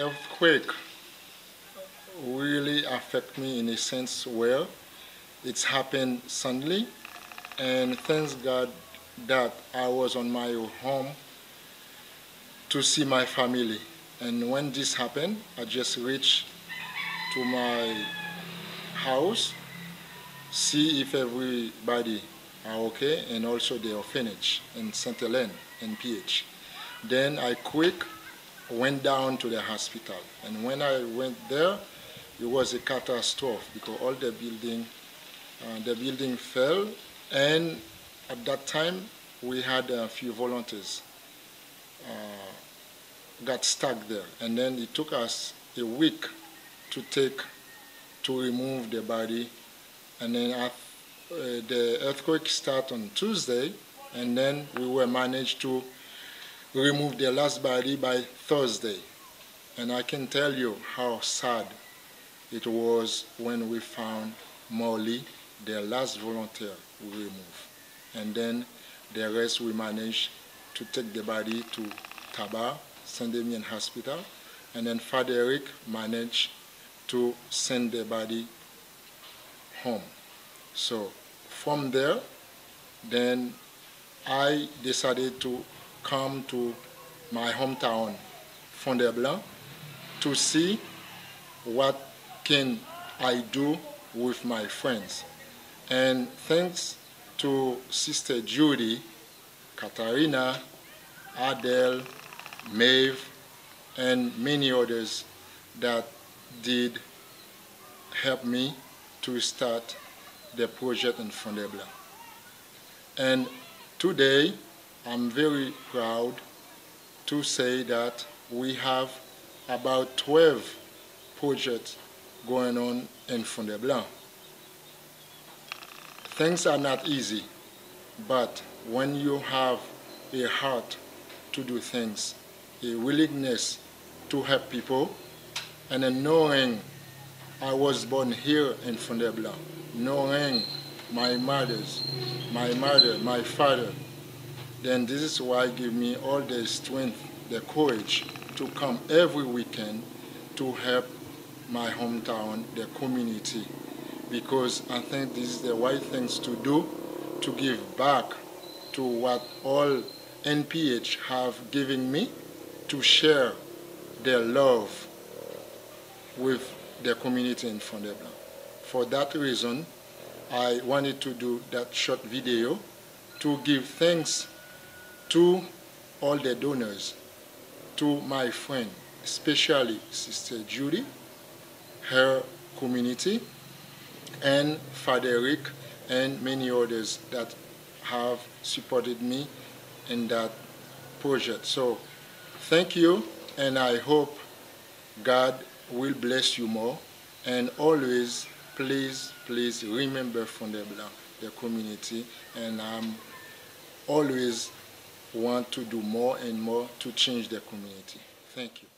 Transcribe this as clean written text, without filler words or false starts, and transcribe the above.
earthquake really affect me in a sense where it's happened suddenly, and thanks God that I was on my home to see my family. And when this happened, I just reached to my house, see if everybody are okay, and also the orphanage in St. Helene in PH. Then I quick went down to the hospital, and when I went there, it was a catastrophe because all the building fell, and at that time we had a few volunteers got stuck there, and then it took us a week to remove the body, and then the earthquake started on Tuesday, and then we were managed to remove the last body by Thursday. And I can tell you how sad it was when we found Molly, the last volunteer we removed. And then the rest we managed to take the body to Taba, St. Damien Hospital, and then Father Eric managed to send the body home. So from there, then I decided to come to my hometown, Fondé-Blanc, to see what can I do with my friends. And thanks to Sister Judy, Katarina, Adele, Maeve, and many others that did help me to start the project in Fondé-Blanc. And today, I'm very proud to say that we have about 12 projects going on in Fondé-Blanc. Things are not easy, but when you have a heart to do things, a willingness to help people, and a knowing I was born here in Fondé-Blanc, knowing my mother, my father, then this is why give me all the strength, the courage to come every weekend to help my hometown, the community, because I think this is the right things to do, to give back to what all NPH have given me, to share their love with the community in Fondé-Blanc. For that reason, I wanted to do that short video to give thanks to all the donors, to my friend, especially Sister Judy, her community, and Father Eric, and many others that have supported me in that project. So thank you, and I hope God will bless you more. And always, please remember Fondé-Blanc, the community, and I'm always want to do more and more to change the community. Thank you.